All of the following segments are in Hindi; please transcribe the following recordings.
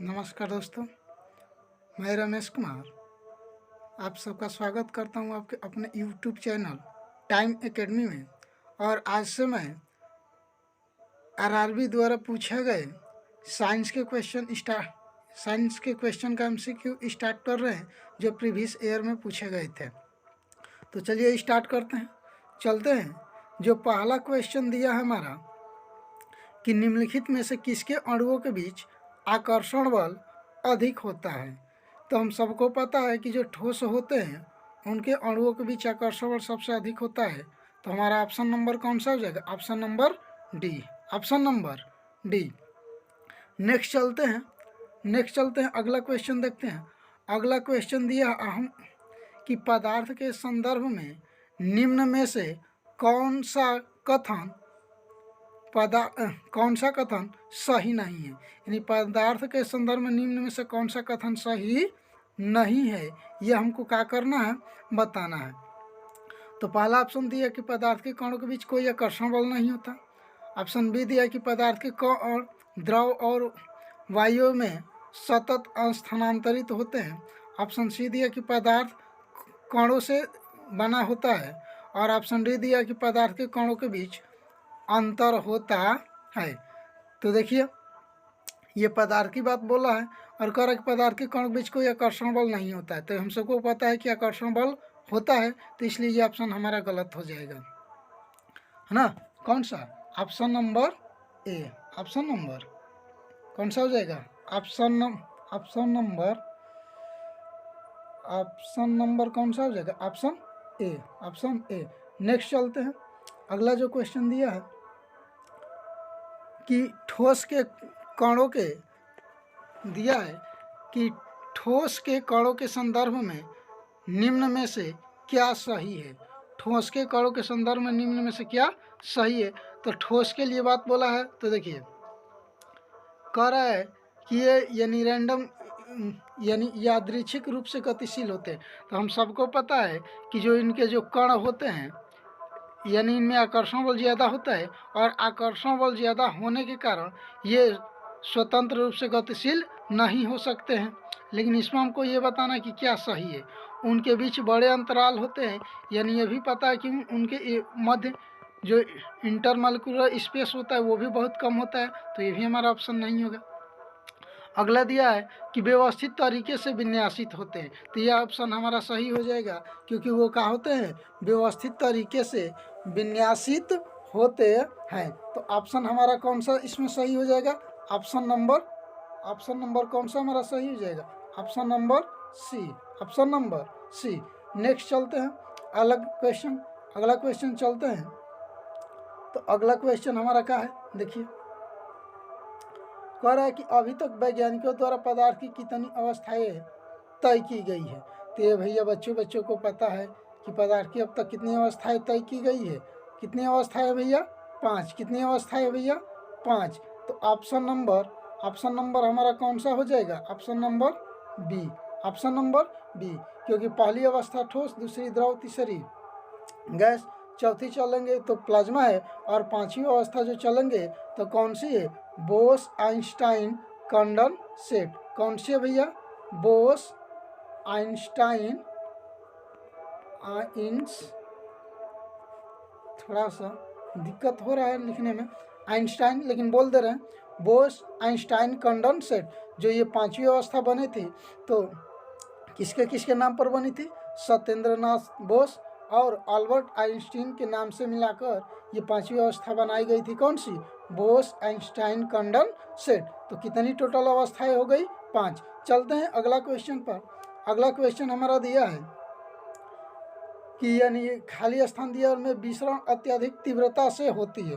नमस्कार दोस्तों, मैं रमेश कुमार आप सबका स्वागत करता हूं आपके अपने यूट्यूब चैनल टाइम एकेडमी में। और आज से मैं आरआरबी द्वारा पूछे गए साइंस के क्वेश्चन का एमसीक्यू स्टार्ट कर रहे हैं, जो प्रीवियस ईयर में पूछे गए थे। तो चलिए स्टार्ट करते हैं, चलते हैं। जो पहला क्वेश्चन दिया है हमारा कि निम्नलिखित में से किसके अणुओं के बीच आकर्षण बल अधिक होता है। तो हम सबको पता है कि जो ठोस होते हैं उनके अणुओं के बीच आकर्षण बल सबसे अधिक होता है। तो हमारा ऑप्शन नंबर कौन सा हो जाएगा? Option number D. Option number D. Next चलते हैं, अगला क्वेश्चन देखते हैं। अगला क्वेश्चन दिया हम कि पदार्थ के संदर्भ में निम्न में से कौन सा कथन सही नहीं है। यानी पदार्थ के संदर्भ में निम्न में से कौन सा कथन सही नहीं है, यह हमको क्या करना है, बताना है। तो पहला ऑप्शन दिया कि पदार्थ के कणों के बीच कोई आकर्षण बल नहीं होता। ऑप्शन बी दिया कि पदार्थ के कण द्रव और वायु में सतत स्थानांतरित होते हैं। ऑप्शन सी दिया कि पदार्थ कणों से बना होता है। और ऑप्शन डी दिया कि पदार्थ के कणों के बीच अंतर होता है। तो देखिए, ये पदार्थ की बात बोला है और कह रहा है कि पदार्थ के कण के बीच कोई आकर्षण बल नहीं होता है। तो हम सबको पता है कि आकर्षण बल होता है, तो इसलिए ये ऑप्शन हमारा गलत हो जाएगा, है ना। कौन सा? Option number A. Option number कौन सा हो जाएगा? ऑप्शन नंबर कौन सा हो जाएगा? Option A. Option A. Next चलते हैं। अगला जो क्वेश्चन दिया है कि ठोस के कणों के दिया है कि ठोस के कणों के संदर्भ में निम्न में से क्या सही है। ठोस के कणों के संदर्भ में निम्न में से क्या सही है। तो ठोस के लिए बात बोला है। तो देखिए, कह रहा है कि ये यानी रैंडम यानी यादृच्छिक रूप से गतिशील होते हैं। तो हम सबको पता है कि जो इनके जो कण होते हैं यानी इनमें आकर्षण बल ज़्यादा होता है, और आकर्षण बल ज़्यादा होने के कारण ये स्वतंत्र रूप से गतिशील नहीं हो सकते हैं। लेकिन इसमें हमको ये बताना है कि क्या सही है। उनके बीच बड़े अंतराल होते हैं, यानी ये भी पता है कि उनके मध्य जो इंटरमॉलिक्यूलर स्पेस होता है वो भी बहुत कम होता है। तो ये भी हमारा ऑप्शन नहीं होगा। अगला दिया है कि व्यवस्थित तरीके से विन्यासित होते हैं। तो यह ऑप्शन हमारा सही हो जाएगा, क्योंकि वो क्या होते हैं? व्यवस्थित तरीके से विन्यासित होते हैं। तो ऑप्शन हमारा कौन सा इसमें सही हो जाएगा? ऑप्शन नंबर कौन सा हमारा सही हो जाएगा? Option number C. Option number C. Next चलते हैं अगला क्वेश्चन चलते हैं। तो अगला क्वेश्चन हमारा क्या है? देखिए, कह रहा है कि अभी तक वैज्ञानिकों द्वारा पदार्थ की कितनी अवस्थाएं तय की गई है। तो ये भैया बच्चों को पता है कि पदार्थ की अब तक कितनी अवस्थाएं तय की गई है। कितनी अवस्थाएं भैया? 5। कितनी अवस्थाएं भैया? 5। तो ऑप्शन नंबर हमारा कौन सा हो जाएगा? Option number B. Option number B, क्योंकि पहली अवस्था ठोस, दूसरी द्रव, तीसरी गैस, चौथी चलेंगे तो प्लाज्मा है, और पांचवी अवस्था जो चलेंगे तो कौन सी है? Bose Einstein condensate. कौन सी है भैया? बोस आइंस्टाइन थोड़ा सा दिक्कत हो रहा है लिखने में, आइंस्टाइन, लेकिन बोल दे रहे हैं बोस आइंस्टाइन कंडेंसेट। जो ये पांचवी अवस्था बनी थी तो किसके नाम पर बनी थी? सत्येंद्रनाथ बोस और अल्बर्ट आइंस्टीन के नाम से मिलाकर ये पांचवी अवस्था बनाई गई थी। कौन सी? Bose Einstein condensate. तो कितनी टोटल अवस्थाएं हो गई? 5। चलते हैं अगला क्वेश्चन पर। अगला क्वेश्चन हमारा दिया है कि यानी खाली स्थान दिया और में विसरण अत्यधिक तीव्रता से होती है।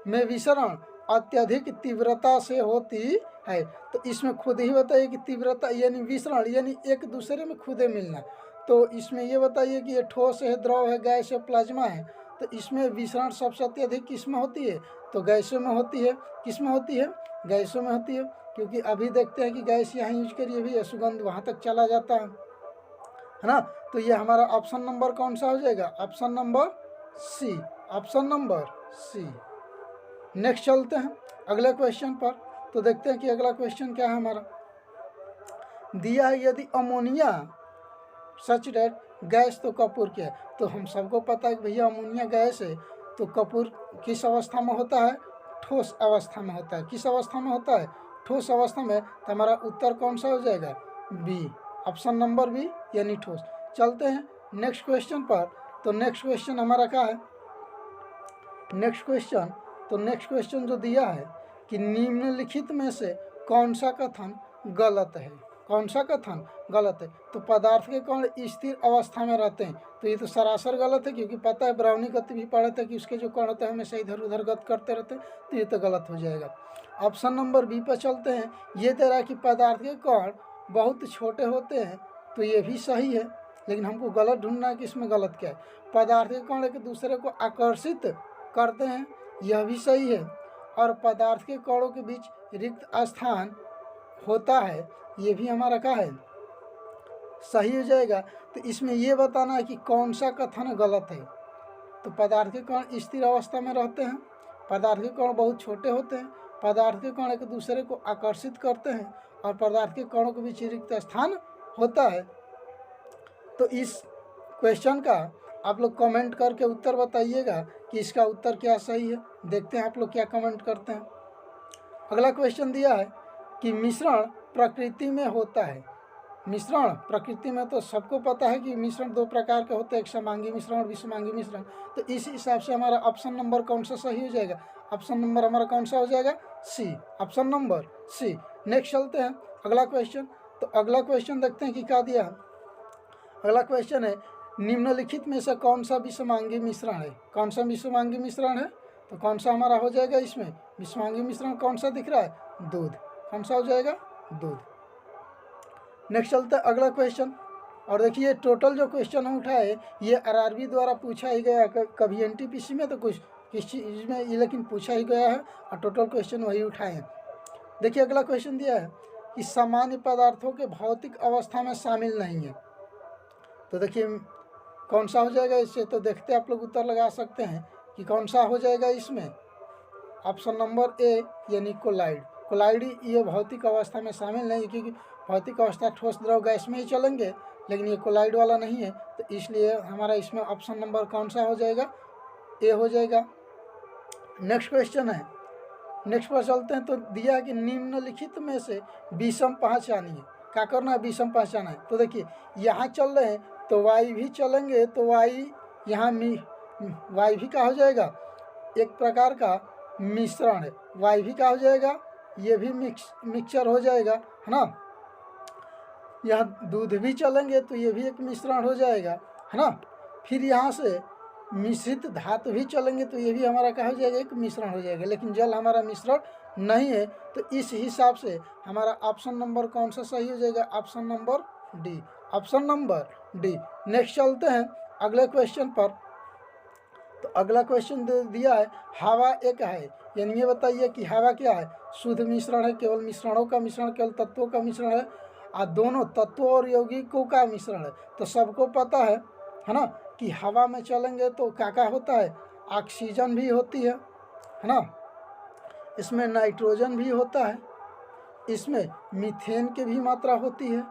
में विसरण अत्यधिक तीव्रता से होती है। तो इसमें खुद ही बताइए कि तीव्रता यानी विसरण यानी एक दूसरे में खुदे मिलना। तो इसमें ये बताइए कि ये ठोस है, द्रव है, गैस है, प्लाज्मा है। तो इसमें विसरण सबसे अत्यधिक किस में होती है? तो गैसों में होती है। किस में होती है? गैसों में होती है, क्योंकि अभी देखते हैं कि गैस यहाँ यूज करिए भी, सुगंध वहाँ तक चला जाता है ना। तो ये हमारा ऑप्शन नंबर कौन सा हो जाएगा? Option number C. Option number C. Next चलते हैं अगले क्वेश्चन पर। तो देखते हैं कि अगला क्वेश्चन क्या है हमारा। दिया है यदि अमोनिया सच डेट गैस तो कपूर क्या है। तो हम सबको पता है कि भैया अमोनिया गैस है, तो कपूर किस अवस्था में होता है? ठोस अवस्था में होता है। किस अवस्था में होता है? ठोस अवस्था में। तो हमारा उत्तर कौन सा हो जाएगा? बी, ऑप्शन नंबर बी, यानी ठोस। चलते हैं नेक्स्ट क्वेश्चन पर। तो नेक्स्ट क्वेश्चन हमारा क्या है? नेक्स्ट क्वेश्चन जो दिया है कि निम्नलिखित में से कौन सा कथन गलत है? कौन सा कथन गलत है? तो पदार्थ के कण स्थिर अवस्था में रहते हैं, तो ये तो सरासर गलत है, क्योंकि पता है ब्राउनी गति भी पढ़े थे कि उसके जो कण होते हैं हमेशा इधर उधर गति करते रहते हैं, तो ये तो गलत हो जाएगा। ऑप्शन नंबर बी पर चलते हैं। ये दे रहा है कि पदार्थ के कण बहुत छोटे होते हैं, तो ये भी सही है, लेकिन हमको गलत ढूंढना है कि इसमें गलत क्या है। पदार्थ के कण एक दूसरे को आकर्षित करते हैं, यह भी सही है। और पदार्थ के कणों के बीच रिक्त स्थान होता है, ये भी हमारा क्या है? सही हो जाएगा। तो इसमें ये बताना है कि कौन सा कथन गलत है। तो पदार्थ के कण स्थिर अवस्था में रहते हैं, पदार्थ के कण बहुत छोटे होते हैं, पदार्थ के कण एक दूसरे को आकर्षित करते हैं, और पदार्थ के कणों के बीच रिक्त स्थान होता है। तो इस क्वेश्चन का आप लोग कमेंट करके उत्तर बताइएगा कि इसका उत्तर क्या सही है। देखते हैं आप लोग क्या कमेंट करते हैं। अगला क्वेश्चन दिया है कि मिश्रण प्रकृति में होता है। मिश्रण प्रकृति में तो सबको पता है कि मिश्रण दो प्रकार के होते हैं, एक समांगी मिश्रण और विषमांगी मिश्रण। तो इस हिसाब से हमारा ऑप्शन नंबर कौन सा सही हो जाएगा? ऑप्शन नंबर हमारा कौन सा हो जाएगा? सी, ऑप्शन नंबर सी। नेक्स्ट चलते हैं अगला क्वेश्चन। तो अगला क्वेश्चन देखते हैं कि क्या दिया है। अगला क्वेश्चन है निम्नलिखित में से कौन सा विषमांगी मिश्रण है? कौन सा विषमांगी मिश्रण है? तो कौन सा हमारा हो जाएगा इसमें? विषमांगी मिश्रण कौन सा दिख रहा है? दूध। कौन सा हो जाएगा? दूध। नेक्स्ट चलता है अगला क्वेश्चन। और देखिए टोटल जो क्वेश्चन हम उठाए ये आरआरबी द्वारा पूछा ही गया, कभी एनटीपीसी में तो कुछ किस चीज़ में ये लेकिन पूछा ही गया है, और टोटल क्वेश्चन वही उठाए हैं। देखिए अगला क्वेश्चन दिया है कि सामान्य पदार्थों के भौतिक अवस्था में शामिल नहीं है। तो देखिए कौन सा हो जाएगा इससे? तो देखते आप लोग उत्तर लगा सकते हैं कि कौन सा हो जाएगा इसमें। ऑप्शन नंबर ए, यानी कोलाइड। कोलाइड ये भौतिक अवस्था में शामिल नहीं है, क्योंकि भौतिक अवस्था ठोस द्रव गैस में ही चलेंगे, लेकिन ये कोलाइड वाला नहीं है, तो इसलिए हमारा इसमें ऑप्शन नंबर कौन सा हो जाएगा? ए हो जाएगा। नेक्स्ट क्वेश्चन है, नेक्स्ट पर चलते हैं। तो दिया कि निम्नलिखित में से विषम पहचानिए। क्या करना है? विषम पहचाना है। तो देखिए यहाँ चल रहे हैं तो वाई भी चलेंगे, तो वाई यहाँ वाई भी क्या हो जाएगा? एक प्रकार का मिश्रण है। वाई भी क्या हो जाएगा? ये भी मिक्सचर हो जाएगा, है ना। यहाँ दूध भी चलेंगे तो ये भी एक मिश्रण हो जाएगा, है ना। फिर यहाँ से मिश्रित धातु भी चलेंगे तो ये भी हमारा क्या हो जाएगा? एक मिश्रण हो जाएगा। लेकिन जल हमारा मिश्रण नहीं है, तो इस हिसाब से हमारा ऑप्शन नंबर कौन सा सही हो जाएगा? Option number D, option number D. Next चलते हैं अगले क्वेश्चन पर। तो अगला क्वेश्चन दिया है हवा एक है, यानी ये बताइए कि हवा क्या है? शुद्ध मिश्रण है, केवल मिश्रणों का मिश्रण, केवल तत्वों का मिश्रण है, और दोनों तत्वों और यौगिकों का मिश्रण है। तो सबको पता है ना, कि हवा में चलेंगे तो क्या क्या होता है? ऑक्सीजन भी होती है ना, इसमें नाइट्रोजन भी होता है, इसमें मीथेन की भी मात्रा होती है,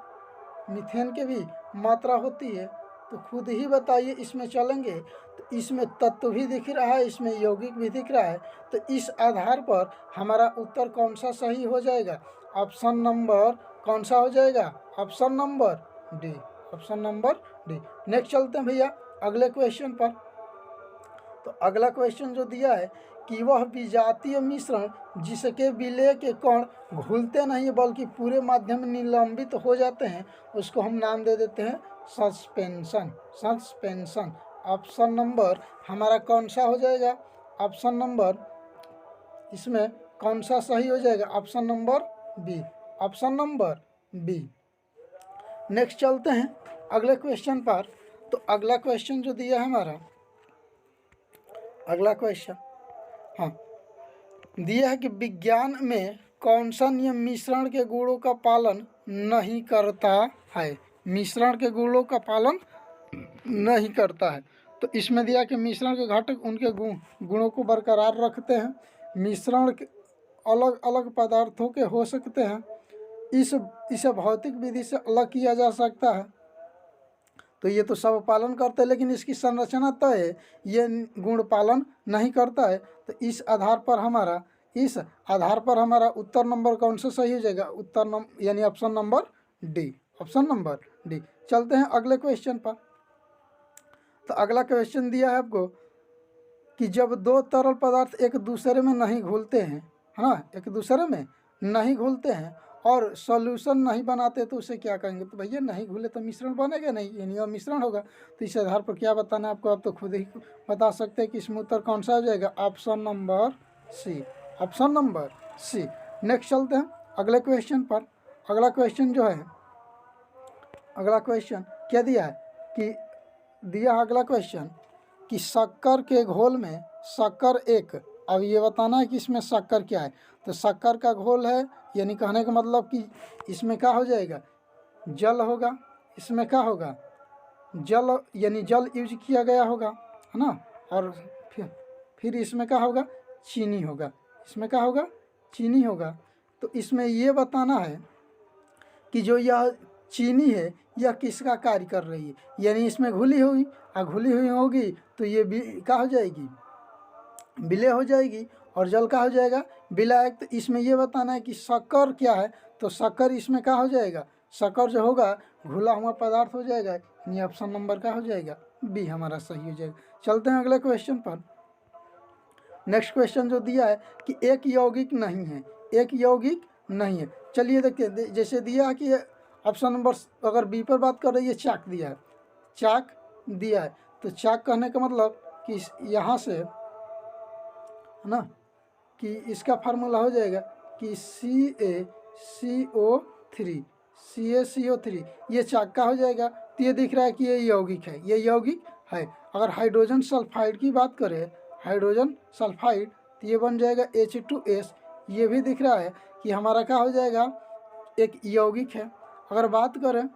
मीथेन की भी मात्रा होती है। तो खुद ही बताइए इसमें चलेंगे तो इसमें तत्व भी दिख रहा है, इसमें यौगिक भी दिख रहा है। तो इस आधार पर हमारा उत्तर कौन सा सही हो जाएगा? ऑप्शन नंबर कौन सा हो जाएगा? Option number D, option number D. Next चलते हैं भैया अगले क्वेश्चन पर। तो अगला क्वेश्चन जो दिया है कि वह विजातीय मिश्रण जिसके विलय के कण घुलते नहीं बल्कि पूरे माध्यम में निलंबित हो जाते हैं, उसको हम नाम दे देते हैं सस्पेंशन। सस्पेंशन। ऑप्शन नंबर हमारा कौन सा हो जाएगा? ऑप्शन नंबर इसमें कौन सा सही हो जाएगा? Option number B, option number B. Next चलते हैं अगले क्वेश्चन पर। तो अगला क्वेश्चन जो दिया है हमारा, अगला क्वेश्चन हाँ दिया है कि विज्ञान में कौन सा नियम मिश्रण के गुणों का पालन नहीं करता है? मिश्रण के गुणों का पालन नहीं करता है। तो इसमें दिया कि मिश्रण के घटक उनके गुणों को बरकरार रखते हैं। मिश्रण के अलग अलग पदार्थों के हो सकते हैं, इसे भौतिक विधि से अलग किया जा सकता है। तो ये तो सब पालन करते हैं, लेकिन इसकी संरचना तय है, ये गुण पालन नहीं करता है। तो इस आधार पर हमारा उत्तर नंबर कौन सा सही हो जाएगा? उत्तर नंबर यानी option number D. Option number D. चलते हैं अगले क्वेश्चन पर। तो अगला क्वेश्चन दिया है आपको कि जब दो तरल पदार्थ एक दूसरे में नहीं घुलते हैं, है ना, एक दूसरे में नहीं घुलते हैं और सॉल्यूशन नहीं बनाते तो उसे क्या कहेंगे? तो भैया नहीं घुले तो मिश्रण बनेगा नहीं, यानी वह मिश्रण होगा। तो इस आधार पर क्या बताना है आपको? आप तो खुद ही बता सकते हैं कि इसमें उत्तर कौन सा हो जाएगा? Option number C. Option number C. Next चलते हैं अगले क्वेश्चन पर। अगला क्वेश्चन जो है, अगला क्वेश्चन क्या दिया है कि दिया अगला क्वेश्चन कि शक्कर के घोल में शक्कर एक, अब ये बताना है कि इसमें शक्कर क्या है। तो शक्कर का घोल है, यानी कहने का मतलब कि इसमें क्या हो जाएगा? जल होगा। इसमें क्या होगा? जल, यानी जल यूज किया गया होगा, है ना। और फिर इसमें क्या होगा? चीनी होगा। इसमें क्या होगा? चीनी होगा। तो इसमें ये बताना है कि जो यह चीनी है यह किसका कार्य कर रही है, यानी इसमें घुली हुई, घुली हुई होगी तो ये क्या हो जाएगी? विलय हो जाएगी। और जल का हो जाएगा? विलायक। तो इसमें ये बताना है कि शक्कर क्या है। तो शक्कर इसमें क्या हो जाएगा? शक्कर जो होगा घुला हुआ पदार्थ हो जाएगा, यानी ऑप्शन नंबर का हो जाएगा बी हमारा सही हो जाएगा। चलते हैं अगले क्वेश्चन पर। नेक्स्ट क्वेश्चन जो दिया है कि एक यौगिक नहीं है, एक यौगिक नहीं है। चलिए देखते हैं, जैसे दिया है कि ऑप्शन नंबर, अगर बी पर बात कर रही है, चाक दिया है, चाक दिया है। तो चाक कहने का मतलब कि यहाँ से, है ना, कि इसका फार्मूला हो जाएगा कि CaCO3 ये चाक का हो जाएगा। तो ये दिख रहा है कि ये यौगिक है, ये यौगिक है। अगर हाइड्रोजन सल्फाइड की बात करें, हाइड्रोजन सल्फाइड, तो ये बन जाएगा H2S। ये भी दिख रहा है कि हमारा क्या हो जाएगा? एक यौगिक है। अगर बात करें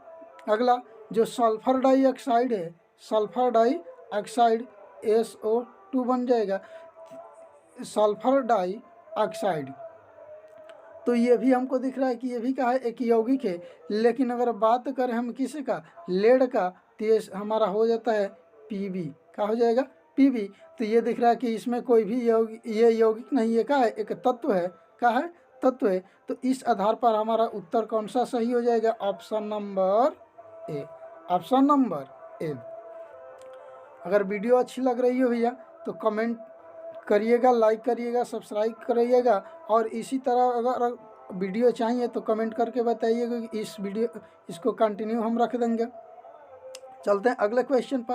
अगला जो सल्फर डाइऑक्साइड है, सल्फर डाइऑक्साइड SO2 बन जाएगा, सल्फर डाइऑक्साइड। तो ये भी हमको दिख रहा है कि ये भी क्या है? एक यौगिक है। लेकिन अगर बात करें हम किसी का, लेड का, तो ये हमारा हो जाता है Pb। क्या हो जाएगा? Pb। तो ये दिख रहा है कि इसमें कोई भी ये यौगिक नहीं है, क्या है? एक तत्व है। क्या है? तत्व है। तो इस आधार पर हमारा उत्तर कौन सा सही हो जाएगा? Option number A. Option number ए। अगर वीडियो अच्छी लग रही हो भैया तो कमेंट करिएगा, लाइक करिएगा, सब्सक्राइब करिएगा। और इसी तरह अगर वीडियो चाहिए तो कमेंट करके बताइएगा कि इसको कंटिन्यू हम रख देंगे। चलते हैं अगले क्वेश्चन पर।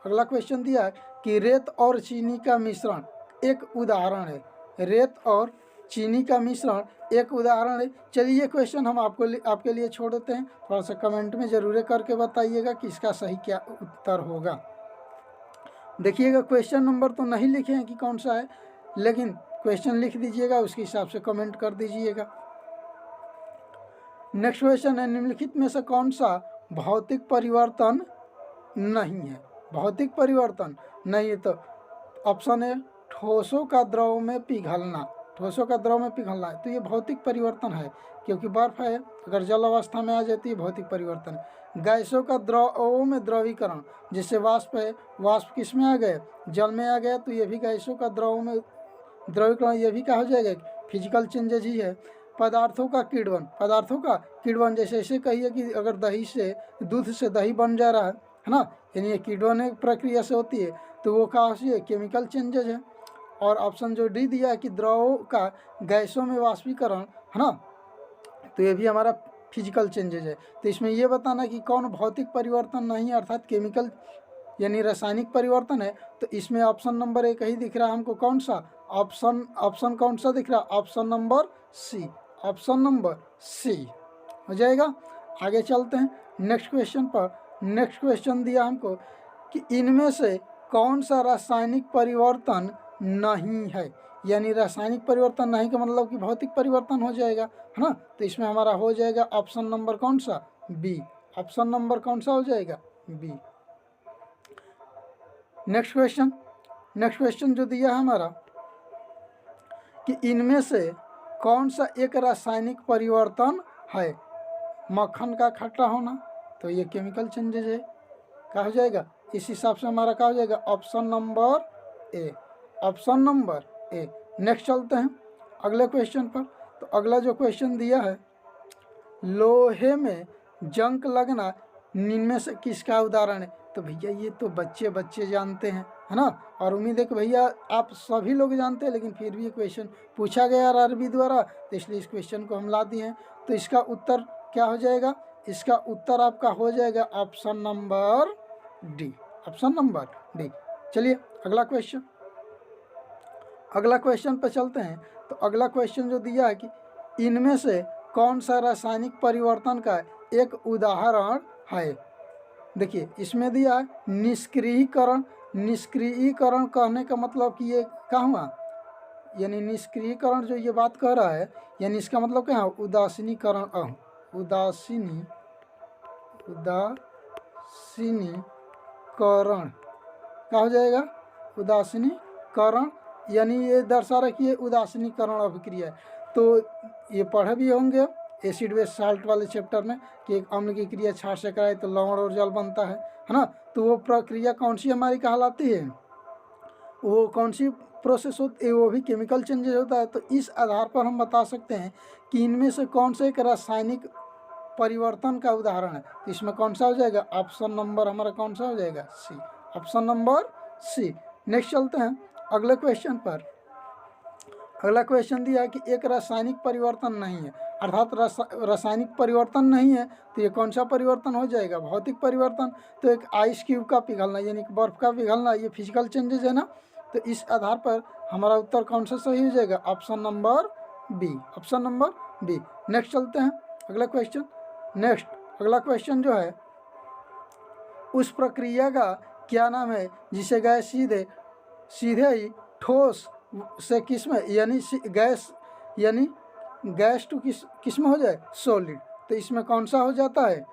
अगला क्वेश्चन दिया है कि रेत और चीनी का मिश्रण एक उदाहरण है। रेत और चीनी का मिश्रण एक उदाहरण है। चलिए ये क्वेश्चन हम आपके लिए छोड़ देते हैं। थोड़ा सा कमेंट में ज़रूर करके बताइएगा कि इसका सही क्या उत्तर होगा। देखिएगा क्वेश्चन नंबर तो नहीं लिखे हैं कि कौन सा है, लेकिन क्वेश्चन लिख दीजिएगा, उसके हिसाब से कमेंट कर दीजिएगा। नेक्स्ट क्वेश्चन है, निम्नलिखित में से कौन सा भौतिक परिवर्तन नहीं है? भौतिक परिवर्तन नहीं है। तो ऑप्शन है ठोसों का द्रव में पिघलना। ठोसों का द्रव में पिघलना है तो ये भौतिक परिवर्तन है, क्योंकि बर्फ है, अगर जल अवस्था में आ जाती है भौतिक परिवर्तन है। गैसों का द्रवों में द्रवीकरण, जैसे वाष्प है, वाष्प किस में आ गए? जल में आ गया, तो ये भी गैसों का द्रवों में द्रवीकरण, ये भी क्या हो जाएगा? फिजिकल चेंजेज ही है। पदार्थों का किण्वन, पदार्थों का किण्वन, जैसे ऐसे कहिए कि अगर दही से, दूध से दही बन जा रहा है ना, यानी ये किण्वन प्रक्रिया से होती है, तो वो क्या है? केमिकल चेंजेज है। और ऑप्शन जो डी दिया है कि द्रवों का गैसों में वाष्पीकरण, है ना, तो ये भी हमारा फिजिकल चेंजेज है। तो इसमें ये बताना कि कौन भौतिक परिवर्तन नहीं है, अर्थात केमिकल यानी रासायनिक परिवर्तन है। तो इसमें ऑप्शन नंबर एक ही दिख रहा है हमको। कौन सा ऑप्शन कौन सा दिख रहा है? Option number C. Option number C हो जाएगा। आगे चलते हैं नेक्स्ट क्वेश्चन पर। नेक्स्ट क्वेश्चन दिया हमको कि इनमें से कौन सा रासायनिक परिवर्तन नहीं है, यानी रासायनिक परिवर्तन नहीं का मतलब कि भौतिक परिवर्तन हो जाएगा, है ना। तो इसमें हमारा हो जाएगा ऑप्शन नंबर कौन सा? बी। ऑप्शन नंबर कौन सा हो जाएगा? बी। नेक्स्ट क्वेश्चन जो दिया है हमारा कि इनमें से कौन सा एक रासायनिक परिवर्तन है। मक्खन का खट्टा होना, तो ये केमिकल चेंजेज है। क्या हो जाएगा इस हिसाब से हमारा? क्या हो जाएगा? Option number A, option number A. Next चलते हैं अगले क्वेश्चन पर। तो अगला जो क्वेश्चन दिया है, लोहे में जंग लगना निम्न में से किसका उदाहरण है? तो भैया ये तो बच्चे जानते हैं, है ना। और उम्मीद है कि भैया आप सभी लोग जानते हैं, लेकिन फिर भी ये क्वेश्चन पूछा गया आरआरबी द्वारा, तो इसलिए इस क्वेश्चन को हम ला दिए हैं। तो इसका उत्तर क्या हो जाएगा? इसका उत्तर आपका हो जाएगा option number D, option number D. चलिए अगला क्वेश्चन पर चलते हैं। तो अगला क्वेश्चन जो दिया है कि इनमें से कौन सा रासायनिक परिवर्तन का एक उदाहरण है? देखिए इसमें दिया है निष्क्रियीकरण। निष्क्रियीकरण कहने का मतलब कि ये क्या हुआ, यानी निष्क्रियीकरण जो ये बात कह रहा है, यानी इसका मतलब क्या है? उदासीनीकरण। उदासीनीकरण क्या हो जाएगा? उदासीनीकरण, यानी ये दर्शा रहा है कि ये उदासीनीकरण अभिक्रिया है। तो ये पढ़े भी होंगे एसिड बेस साल्ट वाले चैप्टर में कि एक अम्ल की क्रिया क्षार से कराए तो लवण और जल बनता है ना। तो वो प्रक्रिया कौन सी हमारी कहलाती है? वो कौन सी प्रोसेस होती है? वो भी केमिकल चेंजेस होता है। तो इस आधार पर हम बता सकते हैं कि इनमें से कौन सा एक रासायनिक परिवर्तन का उदाहरण है। तो इसमें कौन सा हो जाएगा? ऑप्शन नंबर हमारा कौन सा हो जाएगा? सी, ऑप्शन नंबर सी। नेक्स्ट चलते हैं अगले क्वेश्चन पर। अगला क्वेश्चन दिया है कि एक रासायनिक परिवर्तन नहीं है, अर्थात रासायनिक परिवर्तन नहीं है, तो ये कौन सा परिवर्तन हो जाएगा? भौतिक परिवर्तन। तो एक आइस क्यूब का पिघलना, यानी कि बर्फ का पिघलना, ये फिजिकल चेंजेस है ना। तो इस आधार पर हमारा उत्तर कौन सा सही हो जाएगा? Option number B, option number B. Next चलते हैं अगला क्वेश्चन। नेक्स्ट अगला क्वेश्चन जो है, उस प्रक्रिया का क्या नाम है जिसे गैस सीधे ही ठोस से किस में, यानी गैस टू किस में हो जाए? सॉलिड। तो इसमें कौन सा हो जाता है?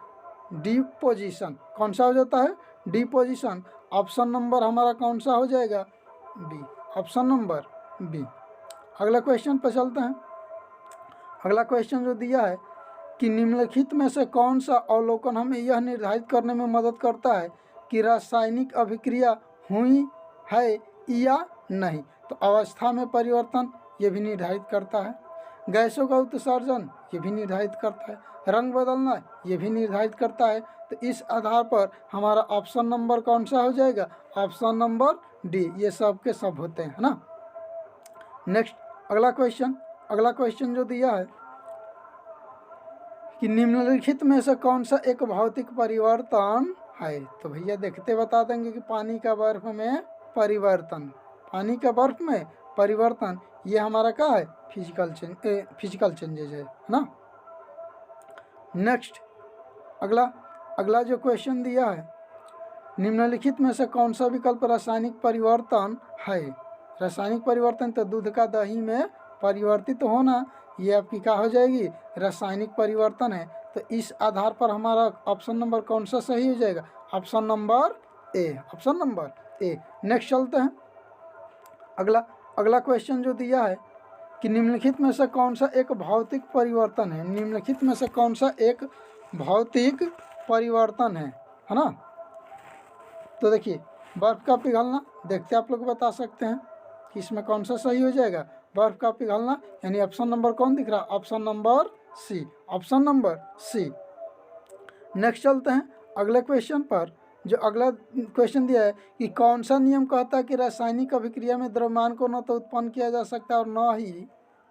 डिपोजिशन। कौन सा हो जाता है? डिपोजिशन। ऑप्शन नंबर हमारा कौन सा हो जाएगा? B, option number B. अगला क्वेश्चन पर चलते हैं। अगला क्वेश्चन जो दिया है कि निम्नलिखित में से कौन सा अवलोकन हमें यह निर्धारित करने में मदद करता है कि रासायनिक अभिक्रिया हुई है या नहीं? तो अवस्था में परिवर्तन ये भी निर्धारित करता है, गैसों का उत्सर्जन ये भी निर्धारित करता है, रंग बदलना ये भी निर्धारित करता है। तो इस आधार पर हमारा ऑप्शन नंबर कौन सा हो जाएगा? ऑप्शन नंबर डी, ये सब के सब होते हैं, है ना। नेक्स्ट अगला क्वेश्चन जो दिया है कि निम्नलिखित में से कौन सा एक भौतिक परिवर्तन है? तो भैया देखते बता देंगे कि पानी का बर्फ में परिवर्तन, पानी का बर्फ में परिवर्तन, ये हमारा क्या है? फिजिकल चेंजेज है ना। नेक्स्ट अगला जो क्वेश्चन दिया है, निम्नलिखित में से कौन सा विकल्प रासायनिक परिवर्तन है? रासायनिक परिवर्तन तो दूध का दही में परिवर्तित होना, ये आपकी क्या हो जाएगी? रासायनिक परिवर्तन है। तो इस आधार पर हमारा ऑप्शन नंबर कौन सा सही हो जाएगा? Option number A, option number A. Next चलते हैं अगला क्वेश्चन जो दिया है कि निम्नलिखित में से कौन सा एक भौतिक परिवर्तन है? निम्नलिखित में से कौन सा एक भौतिक परिवर्तन है ना। तो देखिए बर्फ का पिघलना, देखते आप लोग बता सकते हैं कि इसमें कौन सा सही हो जाएगा? बर्फ का पिघलना, यानी ऑप्शन नंबर कौन दिख रहा है? Option number C, option number C. Next चलते हैं अगले क्वेश्चन पर। जो अगला क्वेश्चन दिया है कि कौन सा नियम कहता है कि रासायनिक अभिक्रिया में द्रव्यमान को न तो उत्पन्न किया जा सकता है और न ही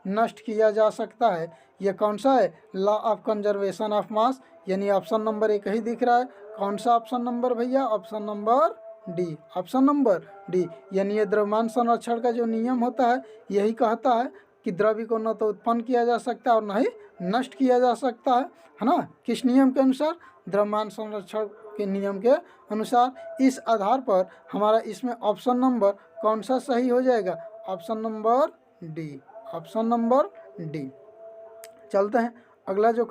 नष्ट किया जा सकता है? यह कौन सा है? Law of conservation of mass, यानी ऑप्शन नंबर एक ही दिख रहा है। कौन सा ऑप्शन नंबर भैया? Option number D, option number D. यानी ये द्रव्यमान संरक्षण का जो नियम होता है यही कहता है कि द्रव्य को न तो उत्पन्न किया जा सकता है और न ही नष्ट किया जा सकता है ना। किस नियम के अनुसार? द्रव्यमान संरक्षण के नियम के अनुसार। इस आधार पर हमारा इसमें ऑप्शन नंबर कौन सा सही हो जाएगा? Option number D, option number D. चलते हैं अगला जो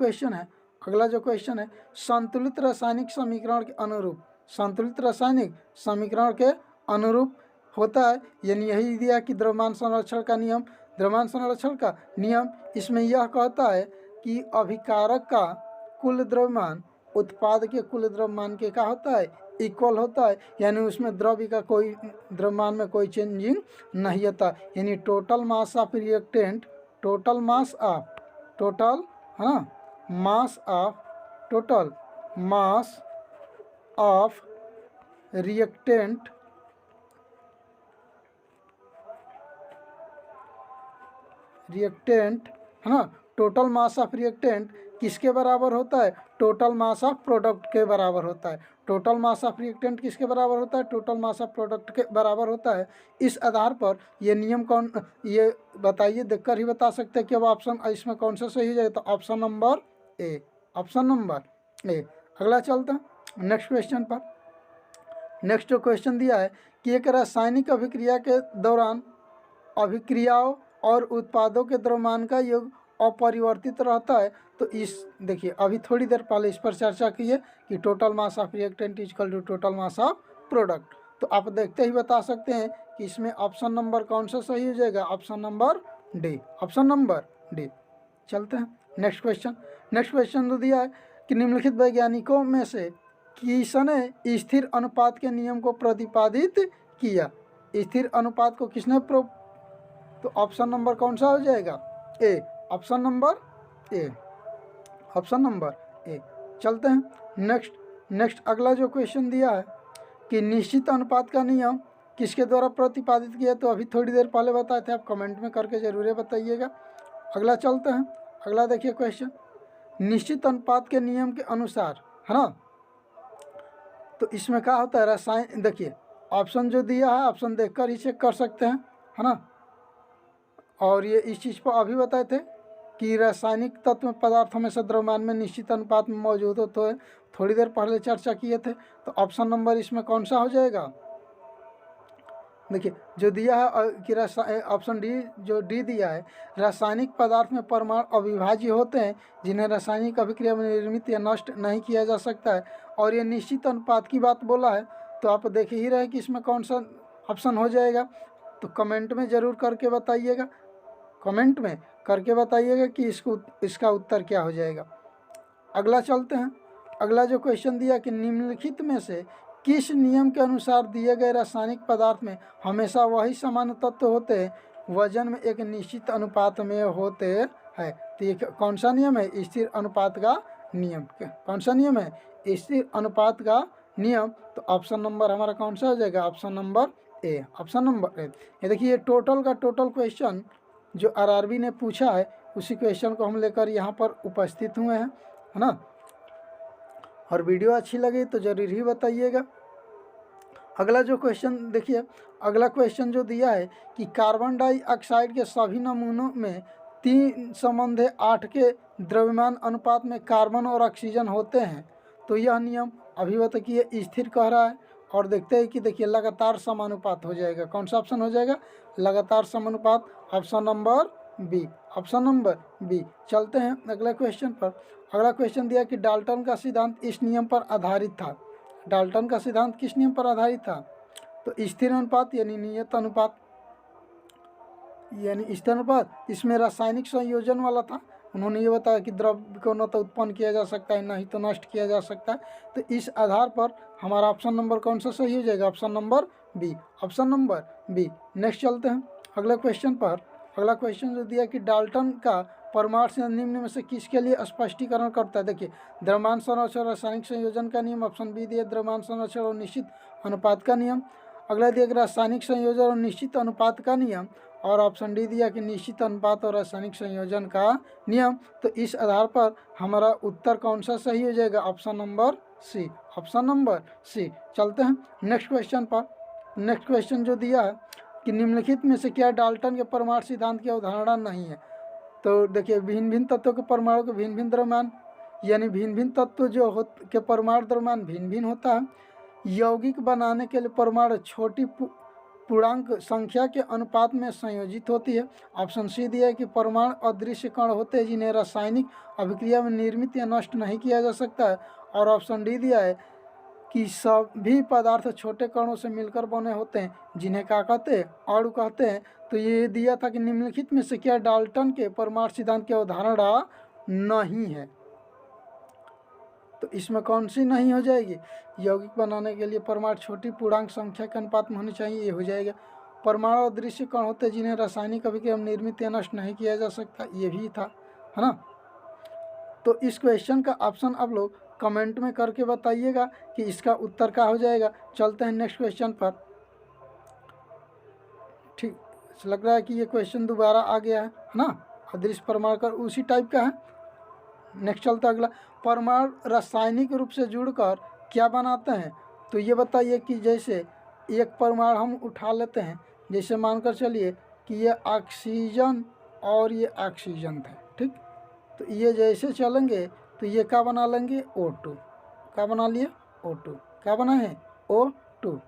क्वेश्चन है संतुलित रासायनिक समीकरण के अनुरूप, संतुलित रासायनिक समीकरण के अनुरूप होता है, यानी यही दिया कि द्रव्यमान संरक्षण का नियम, द्रव्यमान संरक्षण का नियम इसमें यह कहता है कि अभिकारक का कुल द्रव्यमान उत्पाद के कुल द्रव्यमान के क्या होता है, इक्वल होता है, यानी उसमें द्रव्य का कोई द्रव्यमान में कोई चेंजिंग नहीं होता, यानी total mass of reactant, total mass of, total mass of, total mass of reactant, reactant है ना, टोटल मास ऑफ रिएक्टेंट किसके बराबर होता है, टोटल मास ऑफ प्रोडक्ट के बराबर होता है। टोटल मास ऑफ रिएक्टेंट किसके बराबर होता है, टोटल मास ऑफ प्रोडक्ट के बराबर होता है। इस आधार पर ये नियम कौन, ये बताइए, देखकर ही बता सकते हैं कि अब ऑप्शन इसमें कौन सा सही हो जाएगा, तो option number A, option number ए। अगला चलता है नेक्स्ट क्वेश्चन पर। नेक्स्ट जो क्वेश्चन दिया है कि एक रासायनिक अभिक्रिया के दौरान अभिक्रियाओं और उत्पादों के द्रव्यमान का योग अपरिवर्तित रहता है। तो इस देखिए अभी थोड़ी देर पहले इस पर चर्चा की है कि total mass of reactant equal to total mass of product. तो आप देखते ही बता सकते हैं कि इसमें ऑप्शन नंबर कौन सा सही हो जाएगा, option number D, option number D. चलते हैं नेक्स्ट क्वेश्चन। नेक्स्ट क्वेश्चन तो दिया है कि निम्नलिखित वैज्ञानिकों में से किसने स्थिर अनुपात के नियम को प्रतिपादित किया। स्थिर अनुपात को किसने तो ऑप्शन नंबर कौन सा हो जाएगा, A, option number A, option number A. चलते हैं नेक्स्ट अगला जो क्वेश्चन दिया है कि निश्चित अनुपात का नियम किसके द्वारा प्रतिपादित किया, तो अभी थोड़ी देर पहले बताए थे, आप कमेंट में करके जरूर बताइएगा। अगला चलते हैं, अगला देखिए क्वेश्चन, निश्चित अनुपात के नियम के अनुसार है ना, तो इसमें क्या होता है रसायन, देखिए ऑप्शन जो दिया है ऑप्शन देखकर ही चेक कर सकते हैं, है ना। और ये इस चीज़ पर अभी बताए थे कि रासायनिक तत्व पदार्थ हमेशा द्रव्यमान में निश्चित अनुपात में मौजूद होते हैं, थोड़ी देर पहले चर्चा किए थे। तो ऑप्शन नंबर इसमें कौन सा हो जाएगा, देखिए जो दिया है कि ऑप्शन डी, जो डी दिया है, रासायनिक पदार्थ में परमाणु अविभाज्य होते हैं जिन्हें रासायनिक अभिक्रिया में निर्मित या नष्ट नहीं किया जा सकता है, और ये निश्चित अनुपात की बात बोला है। तो आप देख ही रहे कि इसमें कौन सा ऑप्शन हो जाएगा, तो कमेंट में ज़रूर करके बताइएगा, कमेंट में करके बताइएगा कि इसका उत्तर क्या हो जाएगा। अगला चलते हैं, अगला जो क्वेश्चन दिया कि निम्नलिखित में से किस नियम के अनुसार दिए गए रासायनिक पदार्थ में हमेशा वही सामान्य तत्व होते हैं वजन में एक निश्चित अनुपात में होते हैं। तो ये कौन सा नियम है, स्थिर अनुपात का नियम। कौन सा नियम है, स्थिर अनुपात का नियम। तो ऑप्शन नंबर हमारा कौन सा हो जाएगा, option number A, option number ए। ये देखिए टोटल का टोटल क्वेश्चन जो आरआरबी ने पूछा है उसी क्वेश्चन को हम लेकर यहाँ पर उपस्थित हुए हैं, है ना। और वीडियो अच्छी लगी तो जरूर ही बताइएगा। अगला जो क्वेश्चन देखिए, अगला क्वेश्चन जो दिया है कि कार्बन डाइऑक्साइड के सभी नमूनों में 3:8 के द्रव्यमान अनुपात में कार्बन और ऑक्सीजन होते हैं। तो यह नियम अभी बताइए स्थिर कह रहा है, और देखते हैं कि देखिए लगातार समानुपात हो जाएगा। कौन सा ऑप्शन हो जाएगा, लगातार समानुपात, option number B, option number B. चलते हैं अगले क्वेश्चन पर। अगला क्वेश्चन दिया कि डाल्टन का सिद्धांत इस नियम पर आधारित था। डाल्टन का सिद्धांत किस नियम पर आधारित था, तो स्थिर अनुपात यानी नियत अनुपात, यानी स्थिर अनुपात। इसमें रासायनिक संयोजन वाला था। उन्होंने ये बताया कि द्रव्य को न तो उत्पन्न किया जा सकता है, न ही तो नष्ट किया जा सकता है। तो इस आधार पर हमारा ऑप्शन नंबर कौन सा सही हो जाएगा, option number B, option number B. Next चलते हैं अगले क्वेश्चन पर। अगला क्वेश्चन जो दिया कि डाल्टन का परमाणु से निम्न में से किसके लिए स्पष्टीकरण करता है। देखिए द्रव्यमान संरक्षण और रासायनिक संयोजन का नियम, ऑप्शन बी दिया द्रव्यमान संरक्षण और निश्चित अनुपात का नियम। अगला दिया रासायनिक संयोजन और निश्चित अनुपात का नियम, और ऑप्शन डी दिया कि निश्चित अनुपात और रासायनिक संयोजन का नियम। तो इस आधार पर हमारा उत्तर कौन सा सही हो जाएगा, option number C, option number C. चलते हैं नेक्स्ट क्वेश्चन पर। नेक्स्ट क्वेश्चन जो दिया है कि निम्नलिखित में से क्या डाल्टन के परमाणु सिद्धांत की अवधारणा नहीं है। तो देखिए भिन्न भिन्न तत्वों के परमाणु के भिन्न भिन्न द्रव्यमान, यानी भिन्न भिन्न तत्व जो के परमाणु द्रव्यमान भिन्न भिन्न होता है। यौगिक बनाने के लिए परमाणु छोटी पूर्णांक संख्या के अनुपात में संयोजित होती है। ऑप्शन सी दिया है कि परमाणु अदृश्य कण होते हैं जिन्हें रासायनिक अभिक्रिया में निर्मित या नष्ट नहीं किया जा सकता है। और ऑप्शन डी दिया है कि सभी पदार्थ छोटे कणों से मिलकर बने होते हैं जिन्हें क्या कहते हैं, अणु कहते हैं। तो ये दिया था कि निम्नलिखित में से क्या डाल्टन के परमाणु सिद्धांत की अवधारणा नहीं है। तो इसमें कौन सी नहीं हो जाएगी? यौगिक बनाने के लिए परमाणु छोटी पूर्णांक संख्या के अनुपात में होनी चाहिए, ये हो जाएगा। परमाणु अदृश्य कण होते हैं जिन्हें रासायनिक अभिक्रिया में निर्मित या नष्ट नहीं किया जा सकता, ये भी था, है ना। तो इस क्वेश्चन का ऑप्शन आप लोग कमेंट में करके बताइएगा कि इसका उत्तर क्या हो जाएगा। चलते हैं नेक्स्ट क्वेश्चन पर। ठीक लग रहा है कि ये क्वेश्चन दोबारा आ गया है ना, अदृश्य परमाणु का उसी टाइप का है। नेक्स्ट चलता है अगला। परमाणु रासायनिक रूप से जुड़कर क्या बनाते हैं? तो ये बताइए कि जैसे एक परमाणु हम उठा लेते हैं, जैसे मानकर चलिए कि ये ऑक्सीजन और ये ऑक्सीजन था, ठीक। तो ये जैसे चलेंगे तो ये क्या बना लेंगे? O2। क्या बना लिए? O2। क्या बना है? O2।